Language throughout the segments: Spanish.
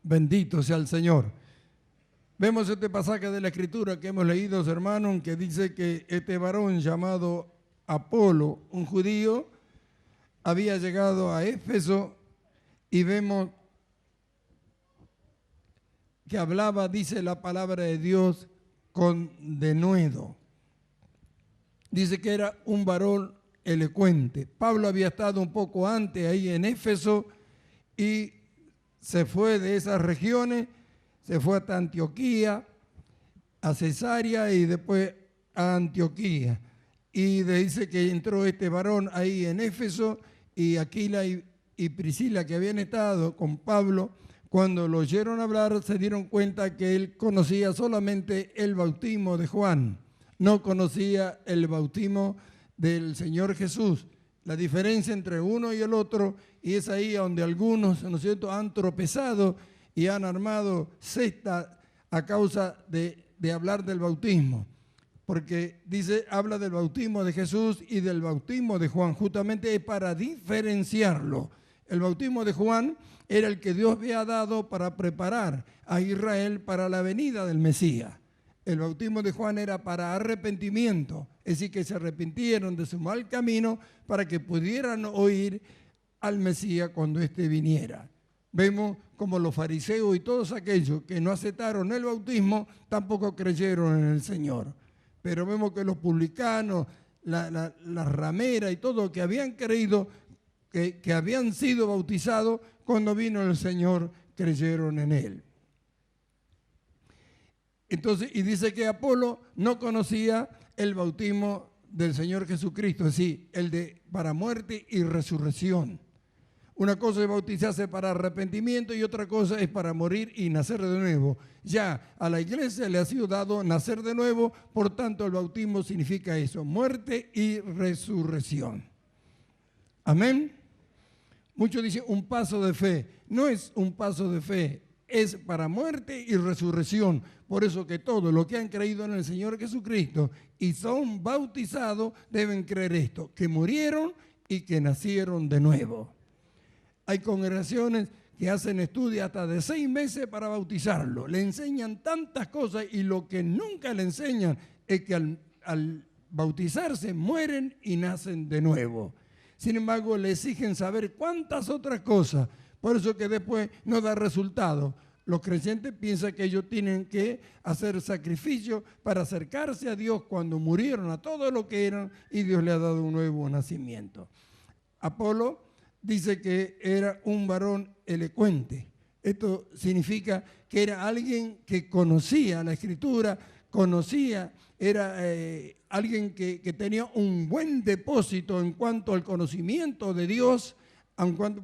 Bendito sea el Señor. Vemos este pasaje de la Escritura que hemos leído, hermanos, que dice que este varón llamado Apolo, un judío, había llegado a Éfeso y vemos que hablaba, dice la palabra de Dios, con denuedo. Dice que era un varón elocuente. Pablo había estado un poco antes ahí en Éfeso y se fue de esas regiones, se fue hasta Antioquía, a Cesarea y después a Antioquía. Y dice que entró este varón ahí en Éfeso y Aquila y Priscila, que habían estado con Pablo, cuando lo oyeron hablar se dieron cuenta que él conocía solamente el bautismo de Juan, no conocía el bautismo del Señor Jesús. La diferencia entre uno y el otro, y es ahí donde algunos, ¿no es cierto?, han tropezado y han armado secta a causa de hablar del bautismo. Porque dice, habla del bautismo de Jesús y del bautismo de Juan, justamente es para diferenciarlo. El bautismo de Juan era el que Dios había dado para preparar a Israel para la venida del Mesías. El bautismo de Juan era para arrepentimiento, es decir, que se arrepintieron de su mal camino para que pudieran oír al Mesías cuando éste viniera. Vemos como los fariseos y todos aquellos que no aceptaron el bautismo tampoco creyeron en el Señor. Pero vemos que los publicanos, la ramera y todo que habían creído, que habían sido bautizados, cuando vino el Señor creyeron en Él. Entonces, y dice que Apolo no conocía el bautismo del Señor Jesucristo, es decir, el de para muerte y resurrección. Una cosa es bautizarse para arrepentimiento y otra cosa es para morir y nacer de nuevo. Ya a la iglesia le ha sido dado nacer de nuevo, por tanto el bautismo significa eso, muerte y resurrección. Amén. Muchos dicen un paso de fe. No es un paso de fe, es para muerte y resurrección. Por eso que todos los que han creído en el Señor Jesucristo y son bautizados deben creer esto, que murieron y que nacieron de nuevo. Hay congregaciones que hacen estudios hasta de 6 meses para bautizarlo. Le enseñan tantas cosas y lo que nunca le enseñan es que al bautizarse mueren y nacen de nuevo. Sin embargo, le exigen saber cuántas otras cosas. Por eso que después no da resultado. Los creyentes piensan que ellos tienen que hacer sacrificio para acercarse a Dios cuando murieron a todo lo que eran y Dios le ha dado un nuevo nacimiento. Apolo dice que era un varón elocuente. Esto significa que era alguien que conocía la Escritura, era alguien que tenía un buen depósito en cuanto al conocimiento de Dios,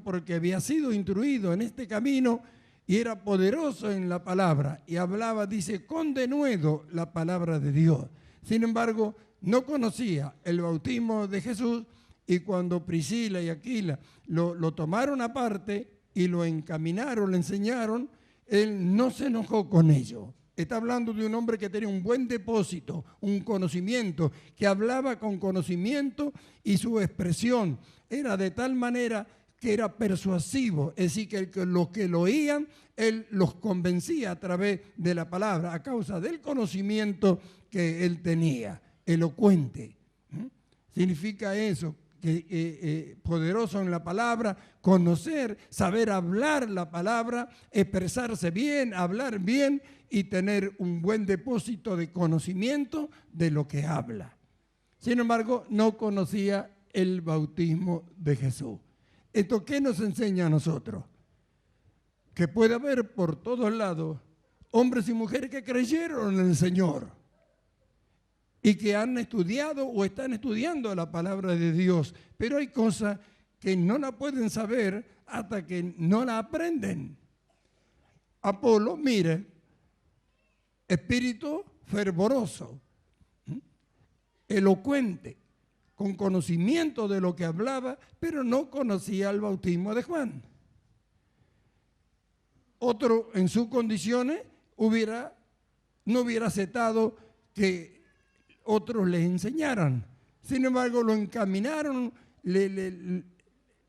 porque había sido instruido en este camino y era poderoso en la palabra y hablaba, dice, con denuedo la palabra de Dios. Sin embargo, no conocía el bautismo de Jesús. Y cuando Priscila y Aquila lo tomaron aparte y lo encaminaron, le enseñaron, él no se enojó con ellos. Está hablando de un hombre que tenía un buen depósito, un conocimiento, que hablaba con conocimiento y su expresión era de tal manera que era persuasivo. Es decir, que los que lo oían, él los convencía a través de la palabra, a causa del conocimiento que él tenía, elocuente. Significa eso. Poderoso en la palabra, conocer, saber hablar la palabra, expresarse bien, hablar bien y tener un buen depósito de conocimiento de lo que habla. Sin embargo, no conocía el bautismo de Jesús. ¿Esto qué nos enseña a nosotros? Que puede haber por todos lados hombres y mujeres que creyeron en el Señor y que han estudiado o están estudiando la palabra de Dios, pero hay cosas que no la pueden saber hasta que no la aprenden. Apolo, mire, espíritu fervoroso, elocuente, con conocimiento de lo que hablaba, pero no conocía el bautismo de Juan. Otro en sus condiciones no hubiera aceptado que otros les enseñaran. Sin embargo, lo encaminaron, le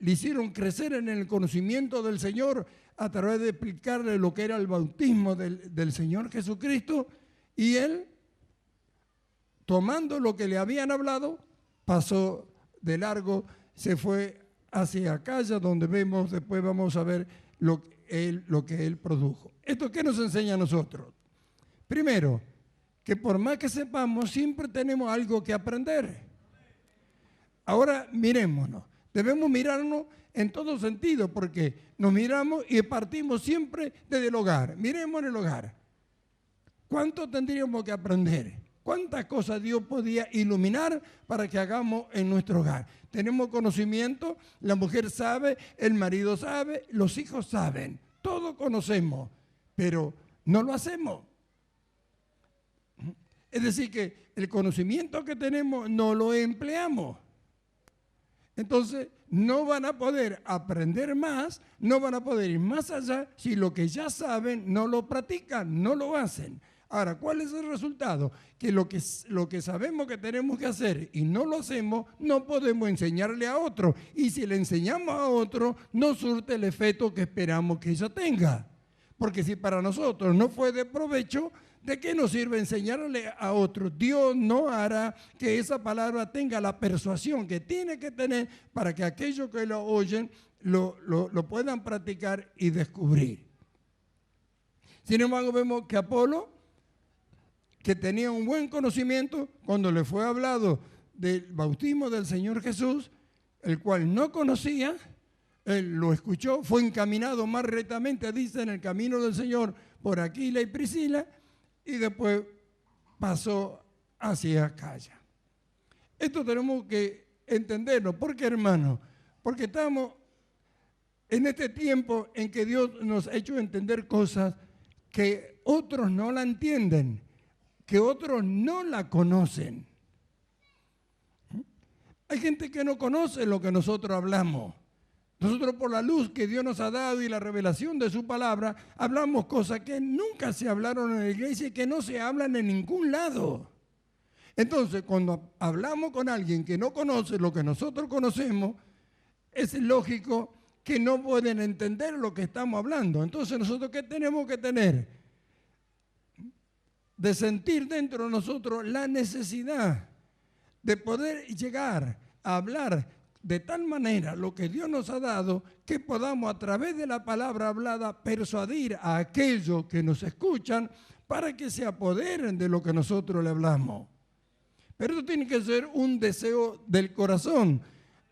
hicieron crecer en el conocimiento del Señor a través de explicarle lo que era el bautismo del Señor Jesucristo, y él, tomando lo que le habían hablado, pasó de largo, se fue hacia Acaya, donde vemos, después vamos a ver lo que él produjo. ¿Esto qué nos enseña a nosotros? Primero, que por más que sepamos, siempre tenemos algo que aprender. Ahora mirémonos, debemos mirarnos en todo sentido, porque nos miramos y partimos siempre desde el hogar. Miremos en el hogar. ¿Cuánto tendríamos que aprender? ¿Cuántas cosas Dios podía iluminar para que hagamos en nuestro hogar? Tenemos conocimiento, la mujer sabe, el marido sabe, los hijos saben, todos conocemos, pero no lo hacemos. Es decir, que el conocimiento que tenemos no lo empleamos. Entonces, no van a poder aprender más, no van a poder ir más allá si lo que ya saben no lo practican, no lo hacen. Ahora, ¿cuál es el resultado? Que lo que sabemos que tenemos que hacer y no lo hacemos, no podemos enseñarle a otro. Y si le enseñamos a otro, no surte el efecto que esperamos que ella tenga. Porque si para nosotros no fue de provecho, ¿de qué nos sirve enseñarle a otro? Dios no hará que esa palabra tenga la persuasión que tiene que tener para que aquellos que lo oyen lo puedan practicar y descubrir. Sin embargo, vemos que Apolo, que tenía un buen conocimiento, cuando le fue hablado del bautismo del Señor Jesús, el cual no conocía, él lo escuchó, fue encaminado más rectamente, dice, en el camino del Señor por Aquila y Priscila, y después pasó hacia Acaya. Esto tenemos que entenderlo. ¿Por qué, hermano? Porque estamos en este tiempo en que Dios nos ha hecho entender cosas que otros no la entienden, que otros no la conocen. Hay gente que no conoce lo que nosotros hablamos. Nosotros, por la luz que Dios nos ha dado y la revelación de su palabra, hablamos cosas que nunca se hablaron en la iglesia y que no se hablan en ningún lado. Entonces, cuando hablamos con alguien que no conoce lo que nosotros conocemos, es lógico que no pueden entender lo que estamos hablando. Entonces, ¿nosotros qué tenemos que tener? De sentir dentro de nosotros la necesidad de poder llegar a hablar de tal manera lo que Dios nos ha dado, que podamos a través de la palabra hablada persuadir a aquellos que nos escuchan para que se apoderen de lo que nosotros le hablamos. Pero eso tiene que ser un deseo del corazón.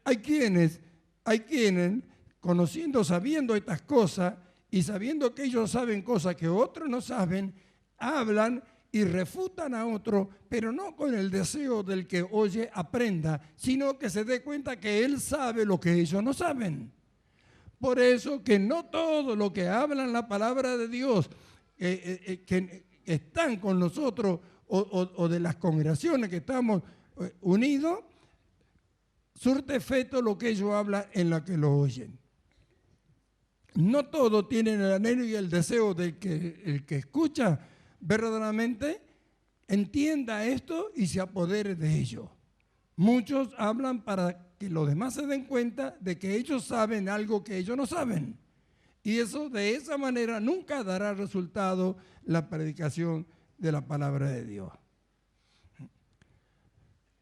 Hay quienes, conociendo, sabiendo estas cosas y sabiendo que ellos saben cosas que otros no saben, hablan y refutan a otro, pero no con el deseo del que oye aprenda, sino que se dé cuenta que él sabe lo que ellos no saben. Por eso que no todo lo que hablan la palabra de Dios, que están con nosotros o de las congregaciones que estamos unidos, surte efecto lo que ellos hablan en la que lo oyen. No todos tienen el anhelo y el deseo de que el que escucha verdaderamente entienda esto y se apodere de ello. Muchos hablan para que los demás se den cuenta de que ellos saben algo que ellos no saben. Y eso, de esa manera, nunca dará resultado la predicación de la palabra de Dios.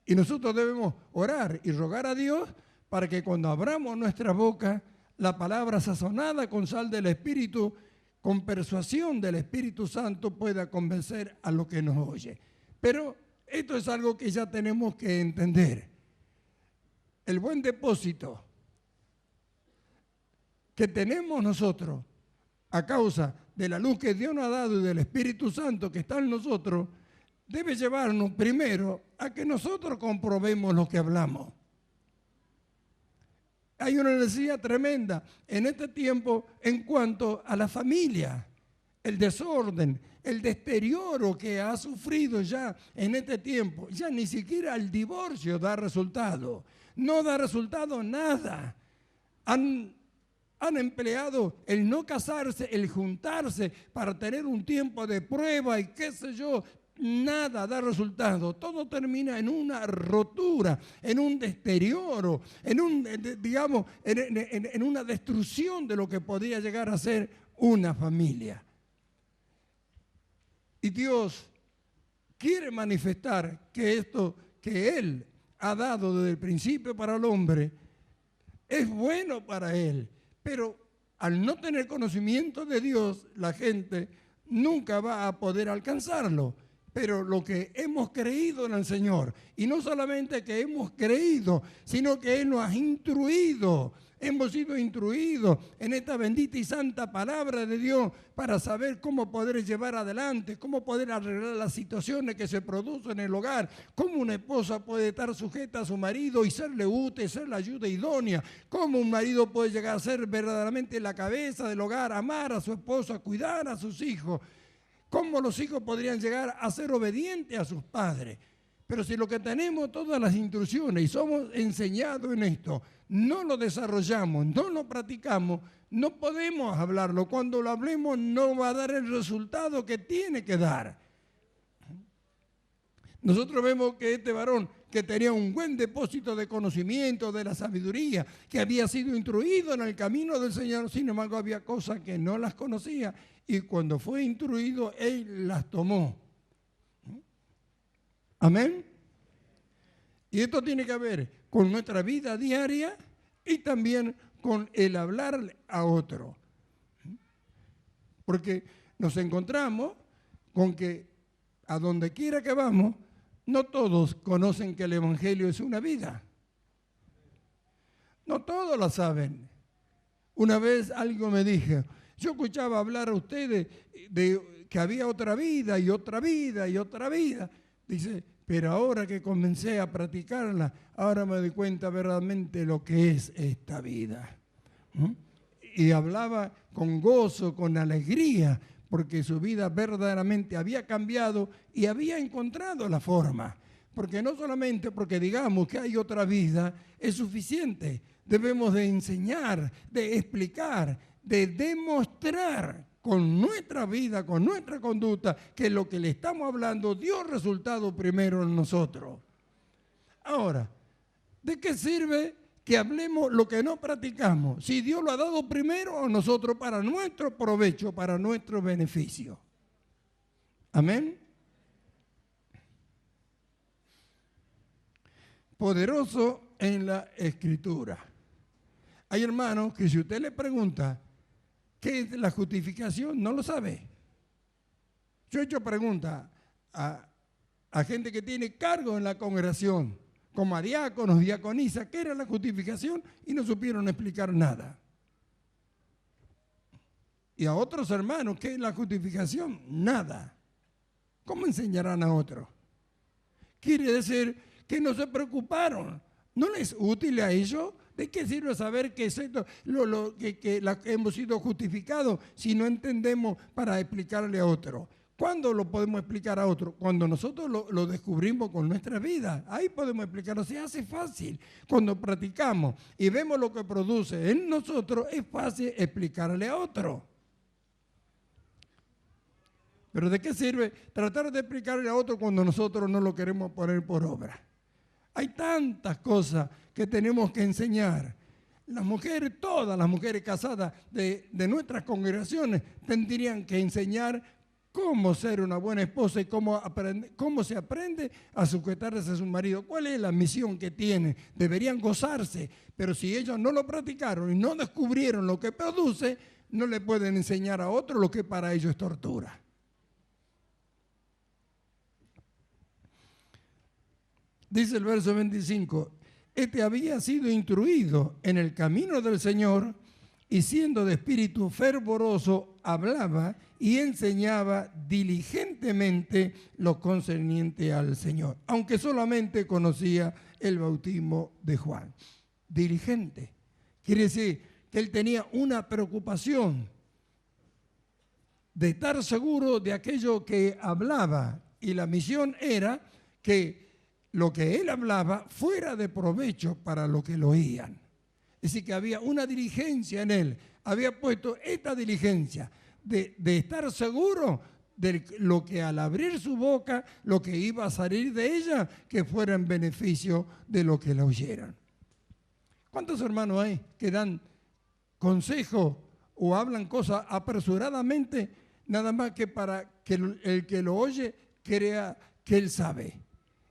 Y nosotros debemos orar y rogar a Dios para que cuando abramos nuestra boca, la palabra sazonada con sal del Espíritu, con persuasión del Espíritu Santo, pueda convencer a los que nos oye. Pero esto es algo que ya tenemos que entender. El buen depósito que tenemos nosotros a causa de la luz que Dios nos ha dado y del Espíritu Santo que está en nosotros, debe llevarnos primero a que nosotros comprobemos lo que hablamos. Hay una necesidad tremenda en este tiempo en cuanto a la familia, el desorden, el deterioro que ha sufrido ya en este tiempo. Ya ni siquiera el divorcio da resultado, no da resultado nada. Han empleado el no casarse, el juntarse para tener un tiempo de prueba y qué sé yo, nada da resultado. Todo termina en una rotura, en un deterioro, en una destrucción de lo que podría llegar a ser una familia. Y Dios quiere manifestar que esto que Él ha dado desde el principio para el hombre es bueno para él, pero al no tener conocimiento de Dios, la gente nunca va a poder alcanzarlo. Pero lo que hemos creído en el Señor, y no solamente que hemos creído, sino que Él nos ha instruido. Hemos sido instruidos en esta bendita y santa palabra de Dios para saber cómo poder llevar adelante, cómo poder arreglar las situaciones que se producen en el hogar, cómo una esposa puede estar sujeta a su marido y serle útil, ser la ayuda idónea, cómo un marido puede llegar a ser verdaderamente la cabeza del hogar, amar a su esposa, cuidar a sus hijos, cómo los hijos podrían llegar a ser obedientes a sus padres. Pero si lo que tenemos todas las instrucciones y somos enseñados en esto, no lo desarrollamos, no lo practicamos, no podemos hablarlo. Cuando lo hablemos no va a dar el resultado que tiene que dar. Nosotros vemos que este varón que tenía un buen depósito de conocimiento, de la sabiduría, que había sido instruido en el camino del Señor, sin embargo había cosas que no las conocía y cuando fue instruido, él las tomó. Amén. Y esto tiene que ver con nuestra vida diaria y también con el hablar a otro. Porque nos encontramos con que a donde quiera que vamos, no todos conocen que el Evangelio es una vida. No todos lo saben. Una vez algo me dije, yo escuchaba hablar a ustedes de que había otra vida y otra vida y otra vida. Dice, pero ahora que comencé a practicarla, ahora me doy cuenta verdaderamente lo que es esta vida. Y hablaba con gozo, con alegría, porque su vida verdaderamente había cambiado y había encontrado la forma. Porque no solamente porque digamos que hay otra vida es suficiente, debemos de enseñar, de explicar, de demostrar con nuestra vida, con nuestra conducta, que lo que le estamos hablando dio resultado primero en nosotros. Ahora, ¿de qué sirve que hablemos lo que no practicamos? Si Dios lo ha dado primero a nosotros para nuestro provecho, para nuestro beneficio. Amén. Poderoso en la Escritura. Hay hermanos que si usted le pregunta ¿qué es la justificación? No lo sabe. Yo he hecho preguntas a gente que tiene cargo en la congregación, como a diáconos, diaconisas, ¿qué era la justificación? Y no supieron explicar nada. Y a otros hermanos, ¿qué es la justificación? Nada. ¿Cómo enseñarán a otros? Quiere decir que no se preocuparon. ¿No les es útil a ellos? ¿De qué sirve saber que es esto, que hemos sido justificados si no entendemos para explicarle a otro? ¿Cuándo lo podemos explicar a otro? Cuando nosotros lo descubrimos con nuestra vida. Ahí podemos explicarlo. Se hace fácil. Cuando practicamos y vemos lo que produce en nosotros, es fácil explicarle a otro. Pero ¿de qué sirve tratar de explicarle a otro cuando nosotros no lo queremos poner por obra? Hay tantas cosas que tenemos que enseñar. Las mujeres, todas las mujeres casadas de nuestras congregaciones tendrían que enseñar cómo ser una buena esposa y cómo se aprende a sujetarse a su marido. ¿Cuál es la misión que tienen? Deberían gozarse, pero si ellos no lo practicaron y no descubrieron lo que produce, no le pueden enseñar a otro lo que para ellos es tortura. Dice el verso 25, este había sido instruido en el camino del Señor y siendo de espíritu fervoroso, hablaba y enseñaba diligentemente lo concerniente al Señor, aunque solamente conocía el bautismo de Juan. Diligente. Quiere decir que él tenía una preocupación de estar seguro de aquello que hablaba y la misión era que lo que él hablaba fuera de provecho para los que lo oían. Es decir, que había una diligencia en él. Había puesto esta diligencia de estar seguro de lo que al abrir su boca, lo que iba a salir de ella, que fuera en beneficio de lo que la oyeran. ¿Cuántos hermanos hay que dan consejo o hablan cosas apresuradamente, nada más que para que el que lo oye crea que él sabe?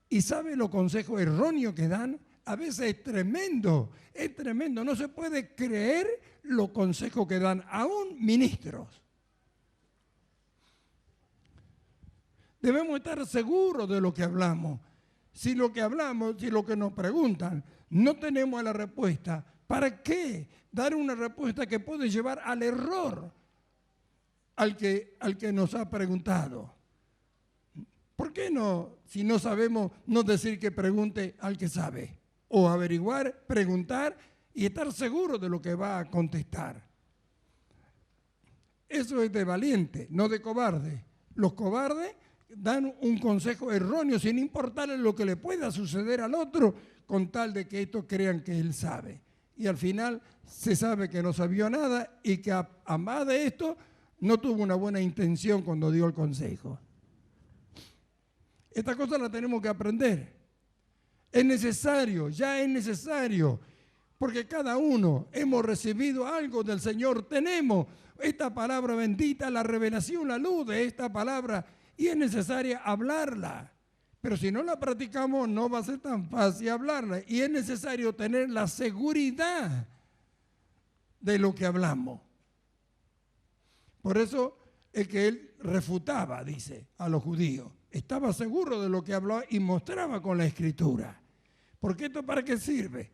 Y sabe los consejos erróneos que dan. A veces es tremendo, no se puede creer los consejos que dan, aún ministros. Debemos estar seguros de lo que hablamos. Si lo que hablamos, si lo que nos preguntan, no tenemos la respuesta, ¿para qué dar una respuesta que puede llevar al error al que nos ha preguntado? ¿Por qué no, si no sabemos, no decir que pregunte al que sabe? O averiguar, preguntar y estar seguro de lo que va a contestar. Eso es de valiente, no de cobarde. Los cobardes dan un consejo erróneo sin importarle lo que le pueda suceder al otro, con tal de que estos crean que él sabe. Y al final se sabe que no sabía nada y que a más de esto no tuvo una buena intención cuando dio el consejo. Esta cosa la tenemos que aprender. Es necesario, ya es necesario, porque cada uno hemos recibido algo del Señor. Tenemos esta palabra bendita, la revelación, la luz de esta palabra, y es necesaria hablarla. Pero si no la practicamos, no va a ser tan fácil hablarla. Y es necesario tener la seguridad de lo que hablamos. Por eso es que él refutaba, dice, a los judíos. Estaba seguro de lo que hablaba y mostraba con la Escritura. ¿Porque esto para qué sirve?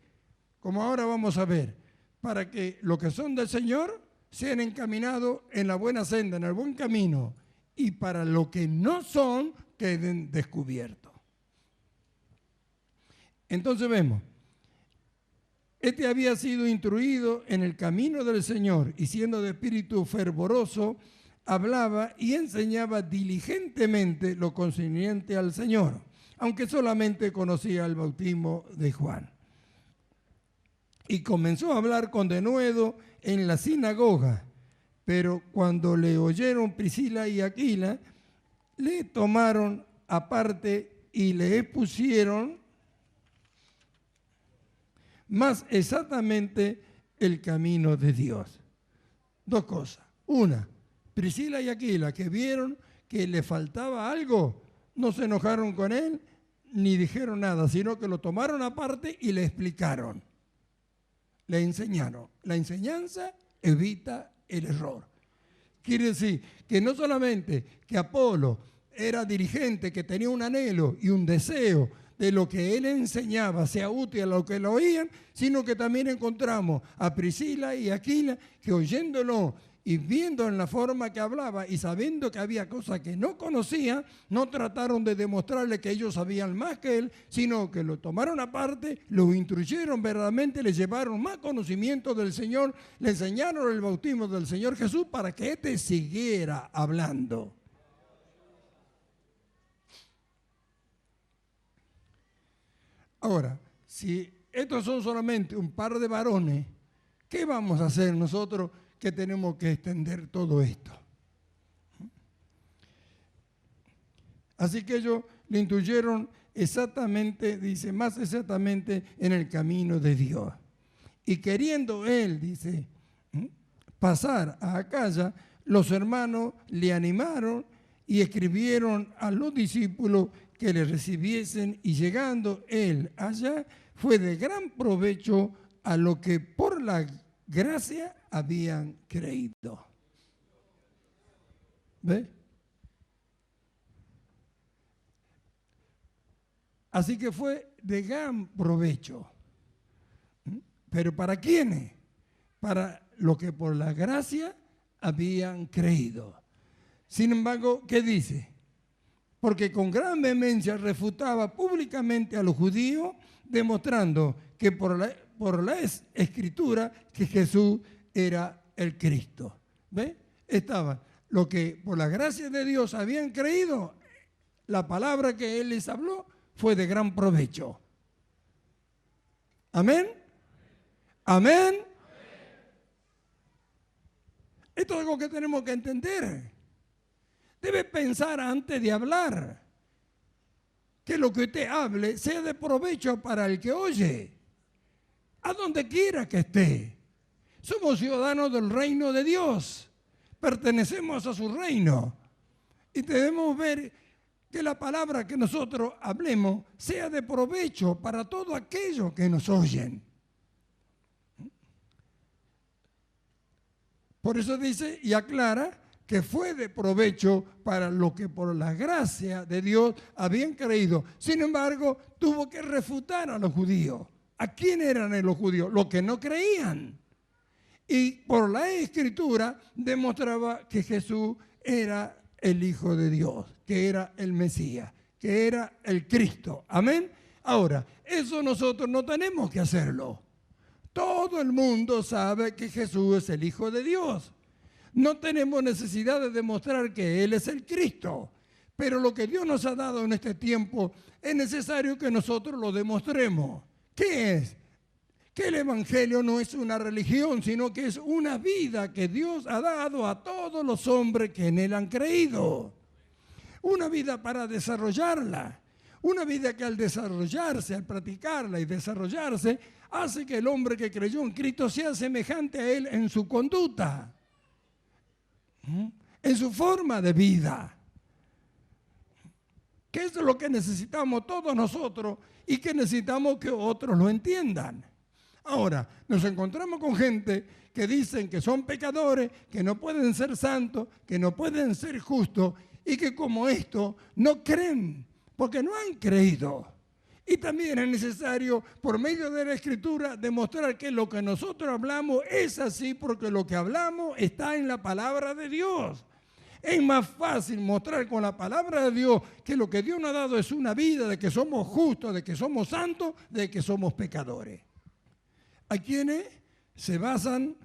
Como ahora vamos a ver, para que los que son del Señor sean encaminados en la buena senda, en el buen camino, y para los que no son, queden descubiertos. Entonces vemos, este había sido instruido en el camino del Señor y siendo de espíritu fervoroso, hablaba y enseñaba diligentemente lo concerniente al Señor, aunque solamente conocía el bautismo de Juan. Y comenzó a hablar con denuedo en la sinagoga, pero cuando le oyeron Priscila y Aquila, le tomaron aparte y le expusieron más exactamente el camino de Dios. Dos cosas. Una, Priscila y Aquila, que vieron que le faltaba algo, no se enojaron con él ni dijeron nada, sino que lo tomaron aparte y le explicaron, le enseñaron. La enseñanza evita el error. Quiere decir que no solamente que Apolo era dirigente, que tenía un anhelo y un deseo de lo que él enseñaba sea útil a los que lo oían, sino que también encontramos a Priscila y Aquila que oyéndolo y viendo en la forma que hablaba y sabiendo que había cosas que no conocía, no trataron de demostrarle que ellos sabían más que él, sino que lo tomaron aparte, lo instruyeron verdaderamente, le llevaron más conocimiento del Señor, le enseñaron el bautismo del Señor Jesús para que éste siguiera hablando. Ahora, si estos son solamente un par de varones, ¿qué vamos a hacer nosotros que tenemos que extender todo esto? Así que ellos le instruyeron exactamente, dice, más exactamente en el camino de Dios. Y queriendo él, dice, pasar a Acaya, los hermanos le animaron y escribieron a los discípulos que le recibiesen, y llegando él allá, fue de gran provecho a lo que por la gracia habían creído. ¿Ve? Así que fue de gran provecho. ¿Pero para quiénes? Para los que por la gracia habían creído. Sin embargo, ¿qué dice? Porque con gran vehemencia refutaba públicamente a los judíos, demostrando que por la escritura que Jesús era el Cristo. ¿Ve? Estaba lo que por la gracia de Dios habían creído, la palabra que Él les habló fue de gran provecho. ¿Amén? ¿Amén? Esto es algo que tenemos que entender. debe pensar antes de hablar. Que lo que usted hable sea de provecho para el que oye, a donde quiera que esté. Somos ciudadanos del reino de Dios, pertenecemos a su reino y debemos ver que la palabra que nosotros hablemos sea de provecho para todos aquellos que nos oyen. Por eso dice y aclara que fue de provecho para los que por la gracia de Dios habían creído. Sin embargo, tuvo que refutar a los judíos. ¿A quién eran los judíos? Los que no creían. Y por la Escritura demostraba que Jesús era el Hijo de Dios, que era el Mesías, que era el Cristo. Amén. Ahora, eso nosotros no tenemos que hacerlo. Todo el mundo sabe que Jesús es el Hijo de Dios. No tenemos necesidad de demostrar que Él es el Cristo. Pero lo que Dios nos ha dado en este tiempo es necesario que nosotros lo demostremos. ¿Qué es? Que el Evangelio no es una religión, sino que es una vida que Dios ha dado a todos los hombres que en Él han creído. Una vida para desarrollarla. Una vida que al desarrollarse, al practicarla y desarrollarse, hace que el hombre que creyó en Cristo sea semejante a Él en su conducta, en su forma de vida. Que es lo que necesitamos todos nosotros y que necesitamos que otros lo entiendan. Ahora, nos encontramos con gente que dicen que son pecadores, que no pueden ser santos, que no pueden ser justos y que como esto no creen, porque no han creído. Y también es necesario, por medio de la Escritura, demostrar que lo que nosotros hablamos es así porque lo que hablamos está en la palabra de Dios. Es más fácil mostrar con la palabra de Dios que lo que Dios nos ha dado es una vida de que somos justos, de que somos santos, de que somos pecadores. Hay quienes se basan,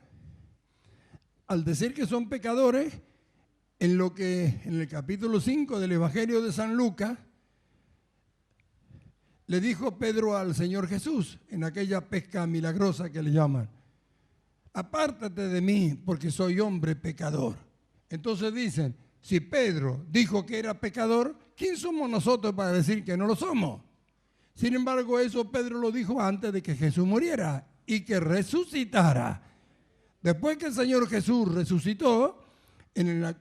al decir que son pecadores, en lo que en el capítulo 5 del Evangelio de San Lucas le dijo Pedro al Señor Jesús en aquella pesca milagrosa que le llaman: apártate de mí porque soy hombre pecador. Entonces dicen, si Pedro dijo que era pecador, ¿quién somos nosotros para decir que no lo somos? Sin embargo, eso Pedro lo dijo antes de que Jesús muriera y que resucitara. Después que el Señor Jesús resucitó, en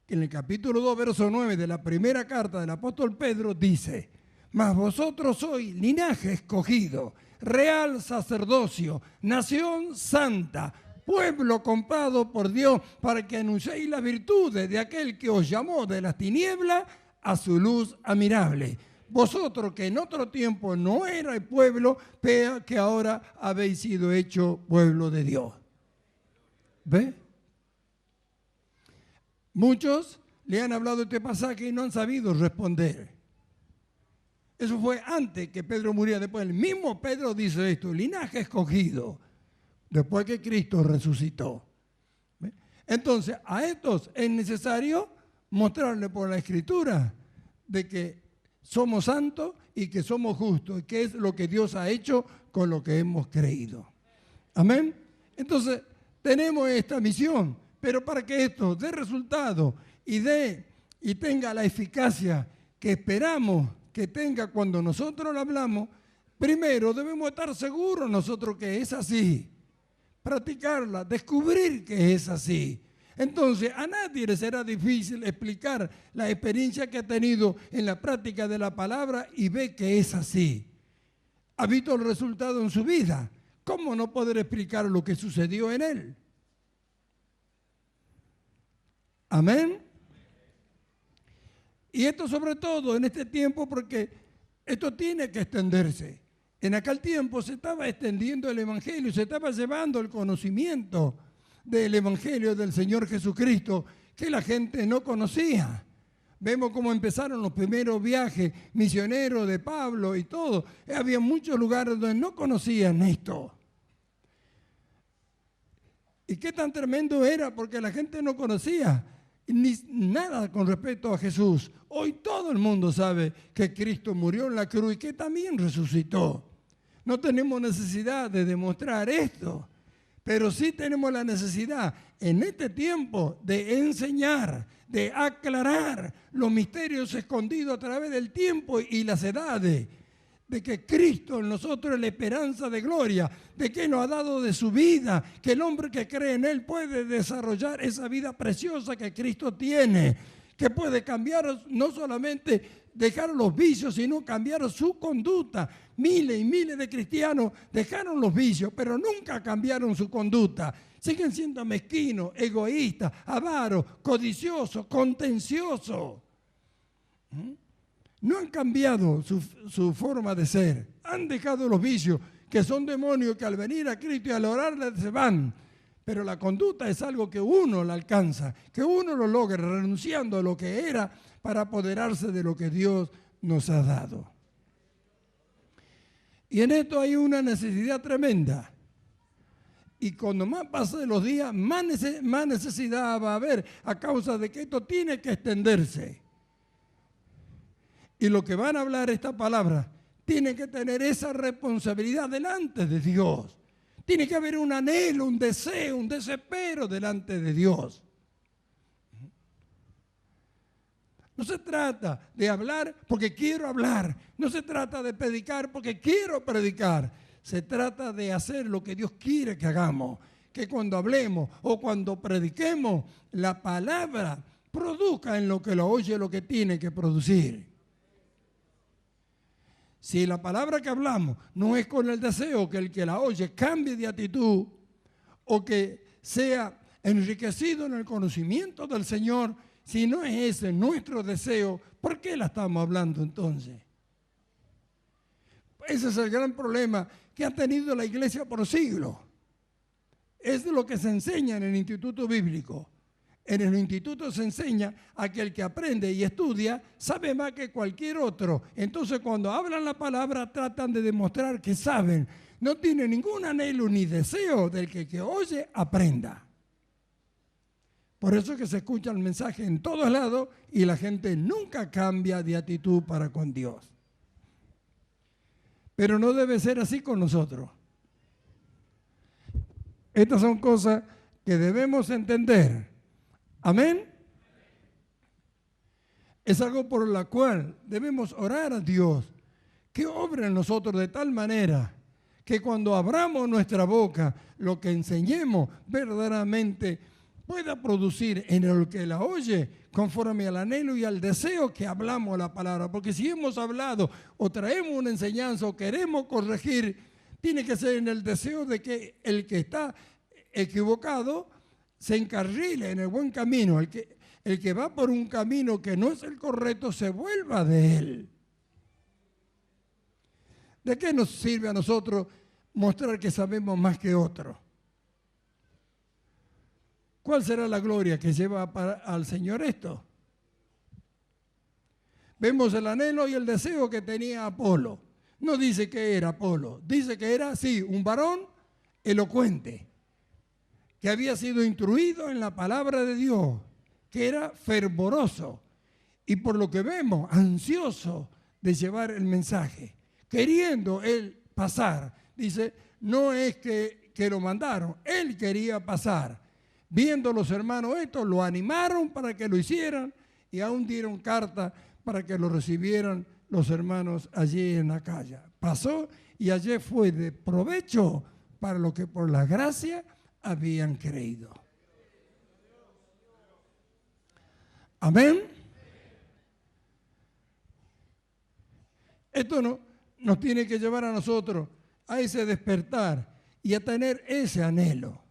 el capítulo 2, verso 9 de la primera carta del apóstol Pedro dice: mas vosotros sois linaje escogido, real sacerdocio, nación santa, pueblo comprado por Dios, para que anunciéis las virtudes de aquel que os llamó de las tinieblas a su luz admirable. Vosotros que en otro tiempo no erais pueblo, pero que ahora habéis sido hecho pueblo de Dios. ¿Ve? Muchos le han hablado de este pasaje y no han sabido responder. Eso fue antes que Pedro muriera. Después el mismo Pedro dice esto: linaje escogido, después que Cristo resucitó. ¿Ve? Entonces a estos es necesario mostrarle por la Escritura de que somos santos y que somos justos, que es lo que Dios ha hecho con lo que hemos creído. Amén. Entonces tenemos esta misión, pero para que esto dé resultado y tenga la eficacia que esperamos que tenga cuando nosotros lo hablamos, primero debemos estar seguros nosotros que es así, practicarla, descubrir que es así. Entonces a nadie le será difícil explicar la experiencia que ha tenido en la práctica de la palabra y ve que es así. Ha visto el resultado en su vida. ¿Cómo no poder explicar lo que sucedió en él? Amén. Y esto sobre todo en este tiempo, porque esto tiene que extenderse. En aquel tiempo se estaba extendiendo el Evangelio, se estaba llevando el conocimiento del Evangelio del Señor Jesucristo que la gente no conocía. Vemos cómo empezaron los primeros viajes misioneros de Pablo y todo. Había muchos lugares donde no conocían esto. ¿Y qué tan tremendo era? Porque la gente no conocía ni nada con respecto a Jesús. Hoy todo el mundo sabe que Cristo murió en la cruz y que también resucitó. No tenemos necesidad de demostrar esto. Pero sí tenemos la necesidad en este tiempo de enseñar, de aclarar los misterios escondidos a través del tiempo y las edades, de que Cristo en nosotros es la esperanza de gloria, de que nos ha dado de su vida, que el hombre que cree en Él puede desarrollar esa vida preciosa que Cristo tiene, que puede cambiar, no solamente dejar los vicios, sino cambiar su conducta. Miles y miles de cristianos dejaron los vicios, pero nunca cambiaron su conducta. Siguen siendo mezquinos, egoístas, avaros, codiciosos, contenciosos. No han cambiado su forma de ser. Han dejado los vicios, que son demonios que al venir a Cristo y al orarle se van. Pero la conducta es algo que uno la alcanza, que uno lo logra renunciando a lo que era para apoderarse de lo que Dios nos ha dado. Y en esto hay una necesidad tremenda. Y cuando más pasen los días, más necesidad va a haber a causa de que esto tiene que extenderse. Y lo que van a hablar esta palabra tiene que tener esa responsabilidad delante de Dios. Tiene que haber un anhelo, un deseo, un desespero delante de Dios. No se trata de hablar porque quiero hablar. No se trata de predicar porque quiero predicar. Se trata de hacer lo que Dios quiere que hagamos. Que cuando hablemos o cuando prediquemos, la palabra produzca en lo que lo oye lo que tiene que producir. Si la palabra que hablamos no es con el deseo que el que la oye cambie de actitud o que sea enriquecido en el conocimiento del Señor, si no es ese nuestro deseo, ¿por qué la estamos hablando entonces? Ese es el gran problema que ha tenido la iglesia por siglos. Es lo que se enseña en el instituto bíblico. En el instituto se enseña a que el que aprende y estudia sabe más que cualquier otro. Entonces cuando hablan la palabra tratan de demostrar que saben. No tienen ningún anhelo ni deseo del que oye aprenda. Por eso es que se escucha el mensaje en todos lados y la gente nunca cambia de actitud para con Dios. Pero no debe ser así con nosotros. Estas son cosas que debemos entender. Amén. Es algo por la cual debemos orar a Dios que obre en nosotros de tal manera que cuando abramos nuestra boca, lo que enseñemos verdaderamente pueda producir en el que la oye conforme al anhelo y al deseo que hablamos la palabra. Porque si hemos hablado o traemos una enseñanza o queremos corregir, tiene que ser en el deseo de que el que está equivocado se encarrile en el buen camino. El que va por un camino que no es el correcto se vuelva de él. ¿De qué nos sirve a nosotros mostrar que sabemos más que otros? ¿Cuál será la gloria que lleva al Señor esto? Vemos el anhelo y el deseo que tenía Apolo. No dice que era Apolo, dice que era, sí, un varón elocuente, que había sido instruido en la palabra de Dios, que era fervoroso y por lo que vemos, ansioso de llevar el mensaje, queriendo él pasar. Dice, no es que lo mandaron, él quería pasar. Viendo los hermanos esto, lo animaron para que lo hicieran y aún dieron carta para que lo recibieran los hermanos allí en la calle. Pasó y allí fue de provecho para lo que por la gracia habían creído. Amén. Esto nos tiene que llevar a nosotros a ese despertar y a tener ese anhelo.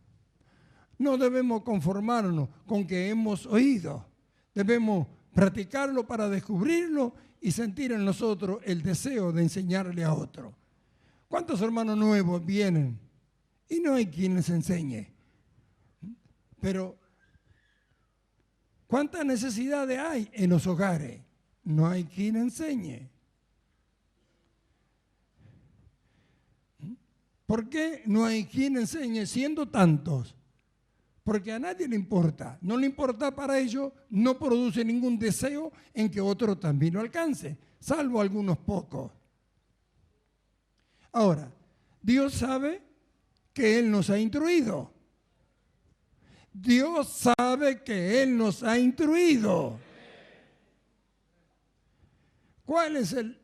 No debemos conformarnos con que hemos oído. Debemos practicarlo para descubrirlo y sentir en nosotros el deseo de enseñarle a otro. ¿Cuántos hermanos nuevos vienen y no hay quien les enseñe? Pero ¿cuántas necesidades hay en los hogares? No hay quien enseñe. ¿Por qué no hay quien enseñe siendo tantos? Porque a nadie le importa. No le importa para ellos, no produce ningún deseo en que otro también lo alcance, salvo algunos pocos. Ahora, Dios sabe que Él nos ha instruido. Dios sabe que Él nos ha instruido. ¿Cuál es el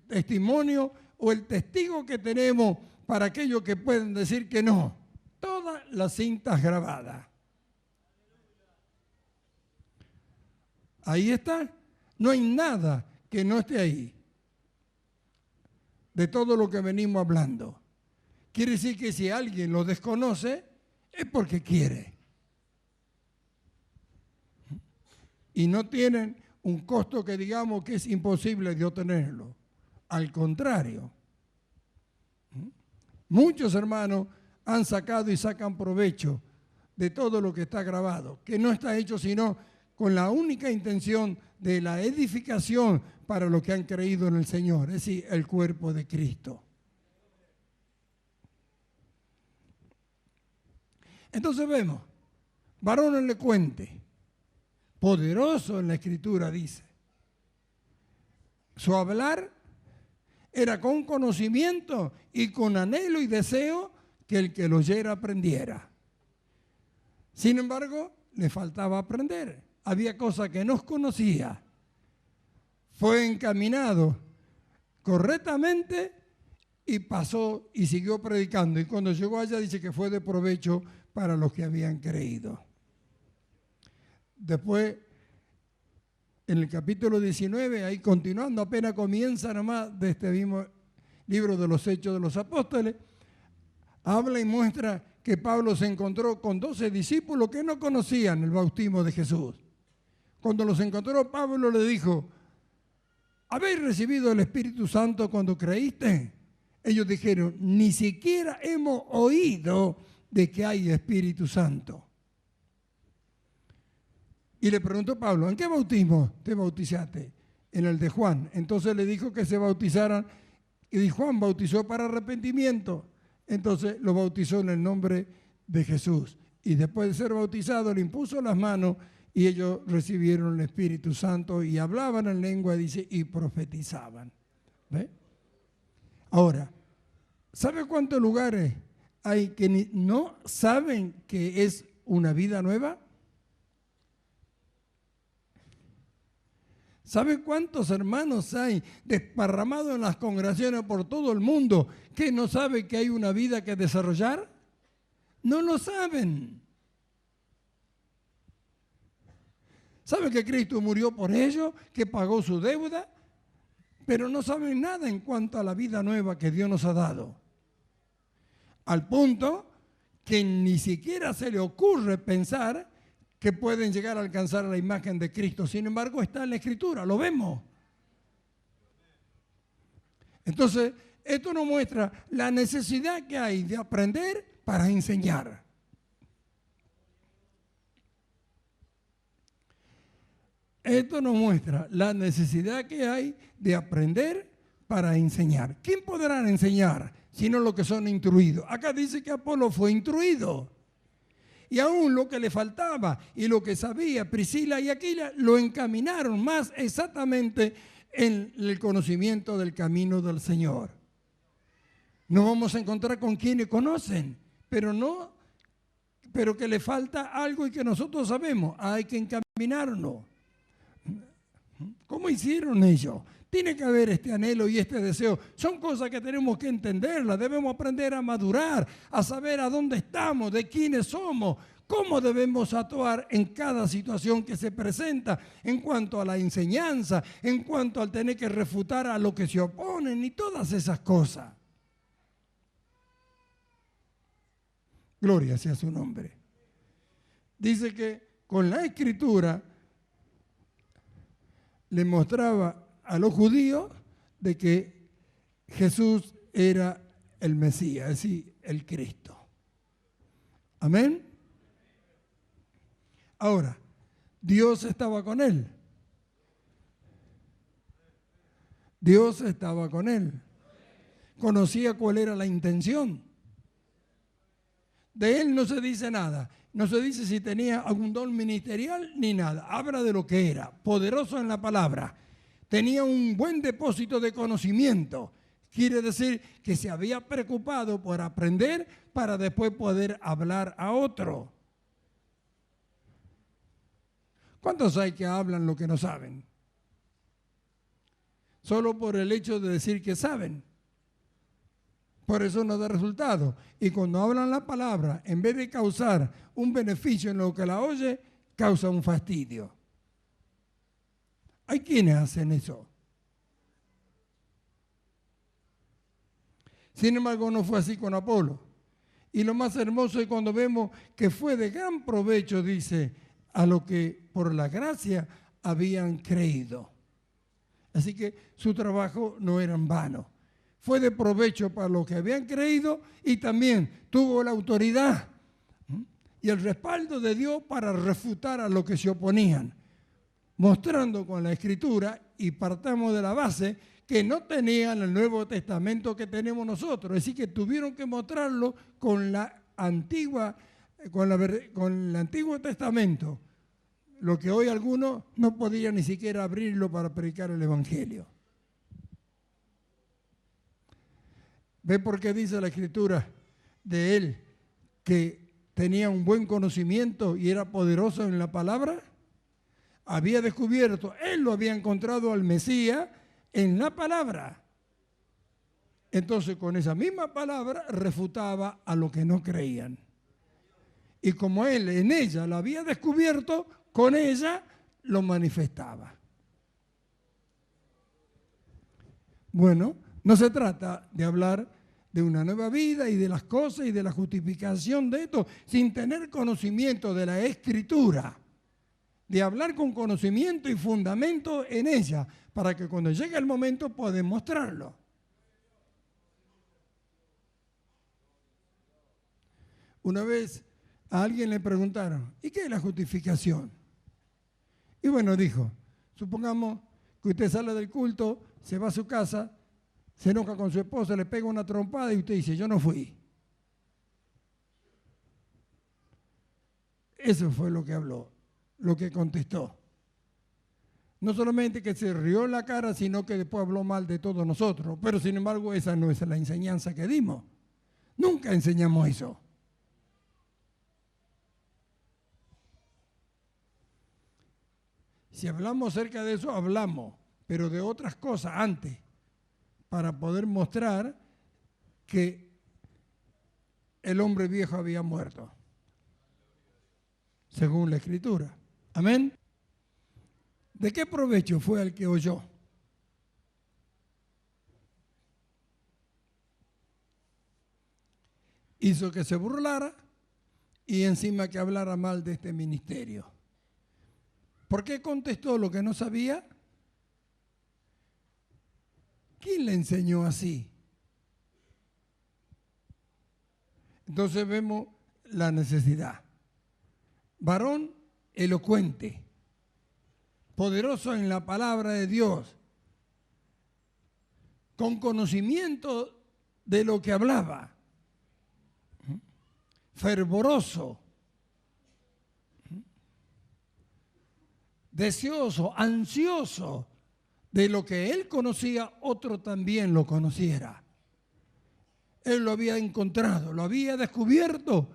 testimonio o el testigo que tenemos para aquellos que pueden decir que no? Todas las cintas grabadas. Ahí está. No hay nada que no esté ahí. De todo lo que venimos hablando. Quiere decir que si alguien lo desconoce, es porque quiere. Y no tienen un costo que digamos que es imposible de obtenerlo. Al contrario. Muchos hermanos han sacado y sacan provecho de todo lo que está grabado, que no está hecho sino con la única intención de la edificación para los que han creído en el Señor, es decir, el cuerpo de Cristo. Entonces vemos, varón elocuente, poderoso en la Escritura, dice. Su hablar era con conocimiento y con anhelo y deseo que el que lo oyera aprendiera. Sin embargo, le faltaba aprender. Había cosas que no conocía. Fue encaminado correctamente y pasó y siguió predicando. Y cuando llegó allá dice que fue de provecho para los que habían creído. Después, en el capítulo 19, ahí continuando, apenas comienza nomás de este mismo libro de los Hechos de los Apóstoles, habla y muestra que Pablo se encontró con 12 discípulos que no conocían el bautismo de Jesús. Cuando los encontró, Pablo le dijo, ¿habéis recibido el Espíritu Santo cuando creíste? Ellos dijeron, ni siquiera hemos oído de que hay Espíritu Santo. Y le preguntó Pablo, ¿en qué bautismo te bautizaste? En el de Juan. Entonces le dijo que se bautizaran y Juan bautizó para arrepentimiento. Entonces lo bautizó en el nombre de Jesús. Y después de ser bautizado le impuso las manos y ellos recibieron el Espíritu Santo y hablaban en lengua, dice, y profetizaban. ¿Ve? Ahora, ¿sabe cuántos lugares hay que no saben que es una vida nueva? ¿Sabe cuántos hermanos hay desparramados en las congregaciones por todo el mundo que no saben que hay una vida que desarrollar? No lo saben. ¿Saben que Cristo murió por ellos, que pagó su deuda? Pero no saben nada en cuanto a la vida nueva que Dios nos ha dado. Al punto que ni siquiera se le ocurre pensar que pueden llegar a alcanzar la imagen de Cristo. Sin embargo, está en la Escritura, lo vemos. Entonces, esto nos muestra la necesidad que hay de aprender para enseñar. Esto nos muestra la necesidad que hay de aprender para enseñar. ¿Quién podrá enseñar sino los que son instruidos? Acá dice que Apolo fue instruido. Y aún lo que le faltaba y lo que sabía Priscila y Aquila lo encaminaron más exactamente en el conocimiento del camino del Señor. Nos vamos a encontrar con quienes conocen, pero que le falta algo y que nosotros sabemos. Hay que encaminarnos. ¿Cómo hicieron ellos? Tiene que haber este anhelo y este deseo. Son cosas que tenemos que entenderlas. Debemos aprender a madurar, a saber a dónde estamos, de quiénes somos, cómo debemos actuar en cada situación que se presenta, en cuanto a la enseñanza, en cuanto al tener que refutar a los que se oponen y todas esas cosas. Gloria sea su nombre. Dice que con la Escritura le mostraba a los judíos de que Jesús era el Mesías, es decir, el Cristo. Amén. Ahora, Dios estaba con él. Dios estaba con él. Conocía cuál era la intención. De él no se dice nada. No se dice si tenía algún don ministerial ni nada. Habla de lo que era, poderoso en la palabra. Tenía un buen depósito de conocimiento Quiere decir que se había preocupado por aprender para después poder hablar a otro. ¿Cuántos hay que hablan lo que no saben? Solo por el hecho de decir que saben. Por eso no da resultado. Y cuando hablan la palabra, en vez de causar un beneficio en lo que la oye, causa un fastidio. Hay quienes hacen eso. Sin embargo, no fue así con Apolo. Y lo más hermoso es cuando vemos que fue de gran provecho, dice, a lo que por la gracia habían creído. Así que su trabajo no era en vano. Fue de provecho para los que habían creído y también tuvo la autoridad y el respaldo de Dios para refutar a los que se oponían, mostrando con la Escritura, y partamos de la base, que no tenían el Nuevo Testamento que tenemos nosotros. Así que tuvieron que mostrarlo con el Antiguo Testamento, lo que hoy algunos no podían ni siquiera abrirlo para predicar el Evangelio. ¿Ve por qué dice la Escritura de él que tenía un buen conocimiento y era poderoso en la palabra? Había descubierto, él lo había encontrado al Mesías en la palabra. Entonces con esa misma palabra refutaba a los que no creían. Y como él en ella lo había descubierto, con ella lo manifestaba. Bueno, no se trata de hablar de una nueva vida y de las cosas y de la justificación de esto sin tener conocimiento de la Escritura, de hablar con conocimiento y fundamento en ella, para que cuando llegue el momento puedan mostrarlo. Una vez a alguien le preguntaron, ¿y qué es la justificación? Y bueno, dijo, supongamos que usted sale del culto, se va a su casa, se enoja con su esposa, le pega una trompada y usted dice, yo no fui. Eso fue lo que habló, lo que contestó. No solamente que se rió en la cara, sino que después habló mal de todos nosotros. Pero sin embargo, esa no es la enseñanza que dimos. Nunca enseñamos eso. Si hablamos acerca de eso, hablamos, pero de otras cosas antes, para poder mostrar que el hombre viejo había muerto, según la Escritura. Amén. ¿De qué provecho fue el que oyó? Hizo que se burlara y encima que hablara mal de este ministerio. ¿Por qué contestó lo que no sabía? ¿Quién le enseñó así? Entonces vemos la necesidad. Varón elocuente, poderoso en la palabra de Dios, con conocimiento de lo que hablaba, fervoroso, deseoso, ansioso de lo que él conocía, otro también lo conociera. Él lo había encontrado, lo había descubierto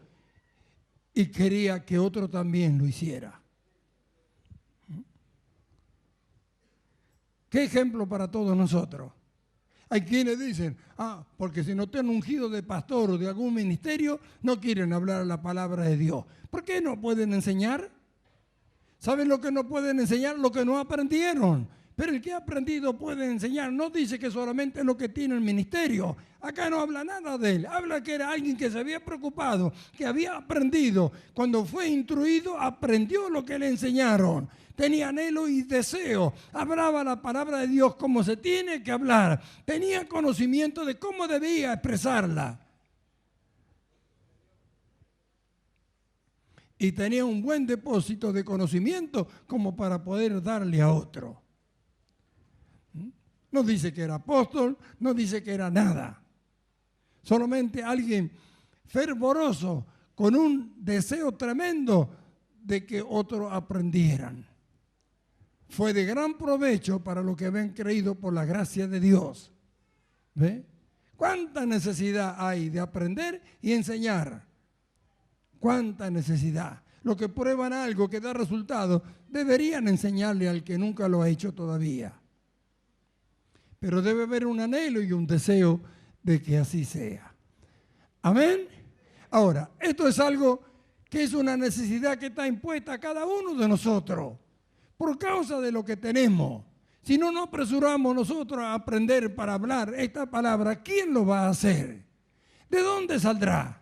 y quería que otro también lo hiciera. ¿Qué ejemplo para todos nosotros? Hay quienes dicen, porque si no te han ungido de pastor o de algún ministerio, no quieren hablar la palabra de Dios. ¿Por qué no pueden enseñar? ¿Saben lo que no pueden enseñar? Lo que no aprendieron. Pero el que ha aprendido puede enseñar. No dice que solamente lo que tiene el ministerio. Acá no habla nada de él. Habla que era alguien que se había preocupado, que había aprendido. Cuando fue instruido, aprendió lo que le enseñaron. Tenía anhelo y deseo. Hablaba la palabra de Dios como se tiene que hablar. Tenía conocimiento de cómo debía expresarla. Y tenía un buen depósito de conocimiento como para poder darle a otro. No dice que era apóstol, no dice que era nada. Solamente alguien fervoroso, con un deseo tremendo de que otros aprendieran. Fue de gran provecho para los que habían creído por la gracia de Dios. ¿Ve? ¿Cuánta necesidad hay de aprender y enseñar? ¿Cuánta necesidad? Los que prueban algo que da resultado deberían enseñarle al que nunca lo ha hecho todavía. Pero debe haber un anhelo y un deseo de que así sea. Amén. Ahora, esto es algo que es una necesidad que está impuesta a cada uno de nosotros por causa de lo que tenemos. Si no nos apresuramos nosotros a aprender para hablar esta palabra, ¿quién lo va a hacer? ¿De dónde saldrá?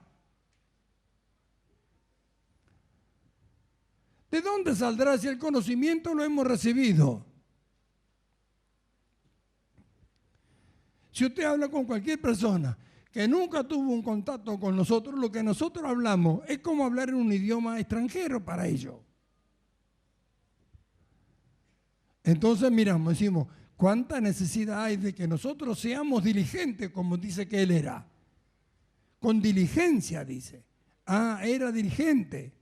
¿De dónde saldrá si el conocimiento lo hemos recibido? Si usted habla con cualquier persona que nunca tuvo un contacto con nosotros, lo que nosotros hablamos es como hablar en un idioma extranjero para ellos. Entonces miramos, decimos, ¿cuánta necesidad hay de que nosotros seamos diligentes, como dice que él era? Con diligencia, dice. Ah, era diligente.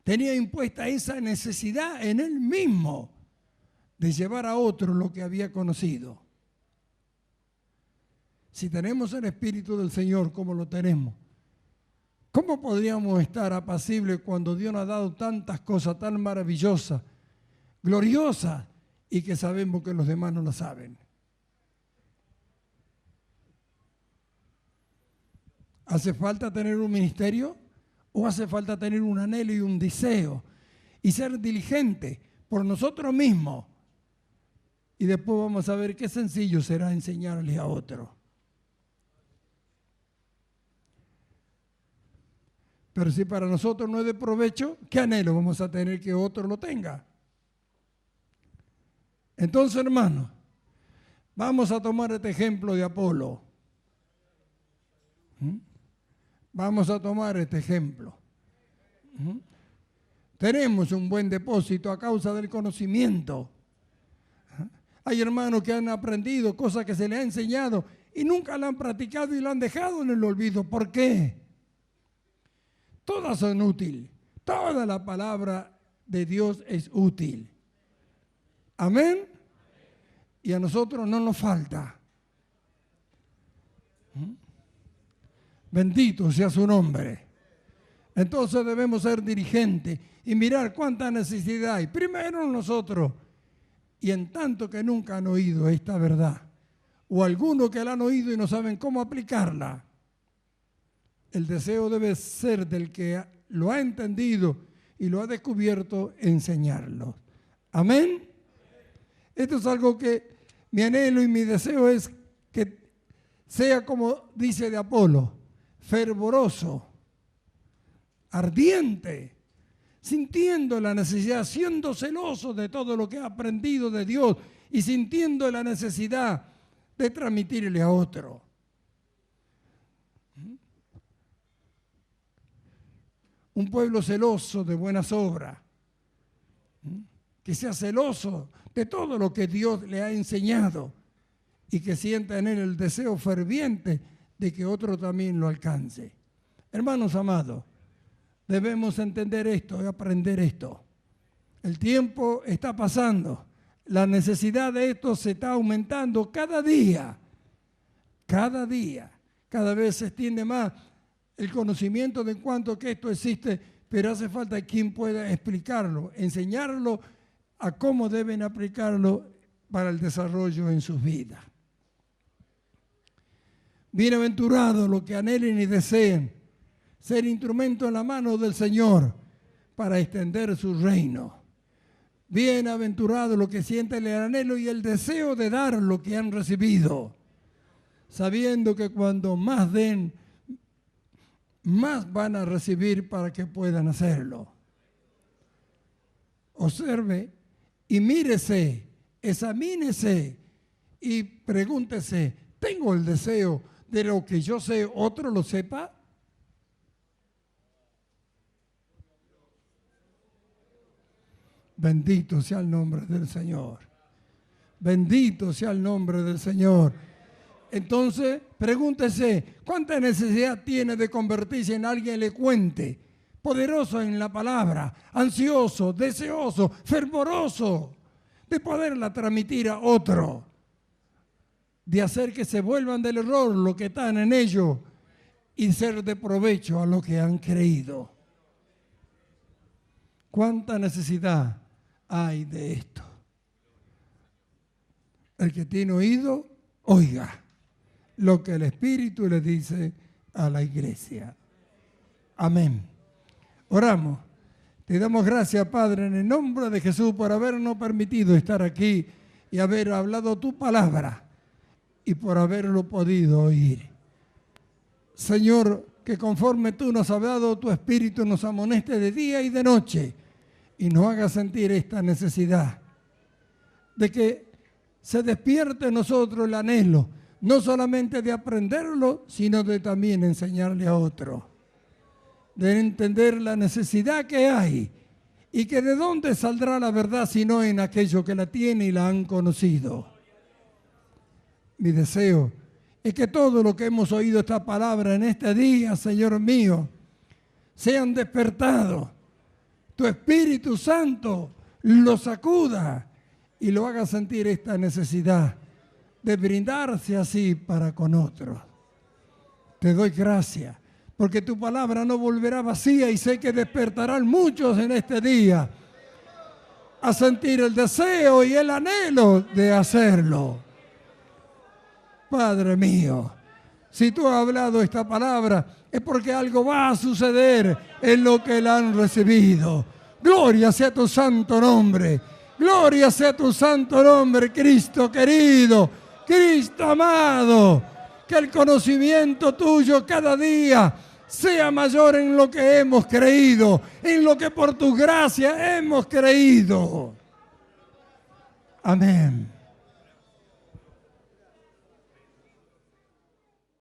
Tenía impuesta esa necesidad en él mismo de llevar a otro lo que había conocido. Si tenemos el Espíritu del Señor como lo tenemos, ¿cómo podríamos estar apacibles cuando Dios nos ha dado tantas cosas tan maravillosas, gloriosas, y que sabemos que los demás no lo saben? ¿Hace falta tener un ministerio o hace falta tener un anhelo y un deseo y ser diligente por nosotros mismos? Y después vamos a ver qué sencillo será enseñarle a otro. Pero si para nosotros no es de provecho, ¿qué anhelo vamos a tener que otro lo tenga? Entonces, hermanos, vamos a tomar este ejemplo de Apolo. Vamos a tomar este ejemplo. Tenemos un buen depósito a causa del conocimiento. Hay hermanos que han aprendido cosas que se les ha enseñado y nunca la han practicado y lo han dejado en el olvido. ¿Por qué? Todas son útiles. Toda la palabra de Dios es útil. Amén. Y a nosotros no nos falta. Bendito sea su nombre. Entonces debemos ser dirigentes y mirar cuánta necesidad hay. Primero nosotros. Y en tanto que nunca han oído esta verdad, o algunos que la han oído y no saben cómo aplicarla, el deseo debe ser del que lo ha entendido y lo ha descubierto, enseñarlo. Amén. Esto es algo que mi anhelo y mi deseo es que sea como dice de Apolo, fervoroso, ardiente, sintiendo la necesidad, siendo celoso de todo lo que ha aprendido de Dios y sintiendo la necesidad de transmitirle a otro. Un pueblo celoso de buenas obras, que sea celoso de todo lo que Dios le ha enseñado y que sienta en él el deseo ferviente de que otro también lo alcance. Hermanos amados, debemos entender esto y aprender esto. El tiempo está pasando. La necesidad de esto se está aumentando cada día. Cada día. Cada vez se extiende más el conocimiento de cuánto que esto existe, pero hace falta quien pueda explicarlo, enseñarlo a cómo deben aplicarlo para el desarrollo en sus vidas. Bienaventurados los que anhelen y deseen ser instrumento en la mano del Señor para extender su reino. Bienaventurados los que sienten el anhelo y el deseo de dar lo que han recibido, sabiendo que cuando más den, más van a recibir para que puedan hacerlo. Observe y mírese, examínese y pregúntese, ¿tengo el deseo de lo que yo sé, otro lo sepa? Bendito sea el nombre del Señor. Bendito sea el nombre del Señor. Entonces, pregúntese, ¿cuánta necesidad tiene de convertirse en alguien elocuente, poderoso en la palabra, ansioso, deseoso, fervoroso, de poderla transmitir a otro? de hacer que se vuelvan del error lo que están en ellos y ser de provecho a lo que han creído. ¿Cuánta necesidad hay de esto? El que tiene oído, oiga lo que el Espíritu le dice a la iglesia. Amén. Oramos. Te damos gracias, Padre, en el nombre de Jesús, por habernos permitido estar aquí y haber hablado tu palabra y por haberlo podido oír. Señor, que conforme tú nos has dado tu Espíritu, nos amoneste de día y de noche y nos haga sentir esta necesidad de que se despierte en nosotros el anhelo, no solamente de aprenderlo, sino de también enseñarle a otros, de entender la necesidad que hay y que de dónde saldrá la verdad sino en aquellos que la tienen y la han conocido. Mi deseo es que todo lo que hemos oído esta palabra en este día, Señor mío, sean despertados. Tu Espíritu Santo lo sacuda y lo haga sentir esta necesidad de brindarse así para con otros. Te doy gracias, porque tu palabra no volverá vacía y sé que despertarán muchos en este día a sentir el deseo y el anhelo de hacerlo. Padre mío, si tú has hablado esta palabra es porque algo va a suceder en lo que la han recibido. Gloria sea tu santo nombre. Gloria sea tu santo nombre, Cristo querido, Cristo amado. Que el conocimiento tuyo cada día sea mayor en lo que hemos creído, en lo que por tu gracia hemos creído. Amén.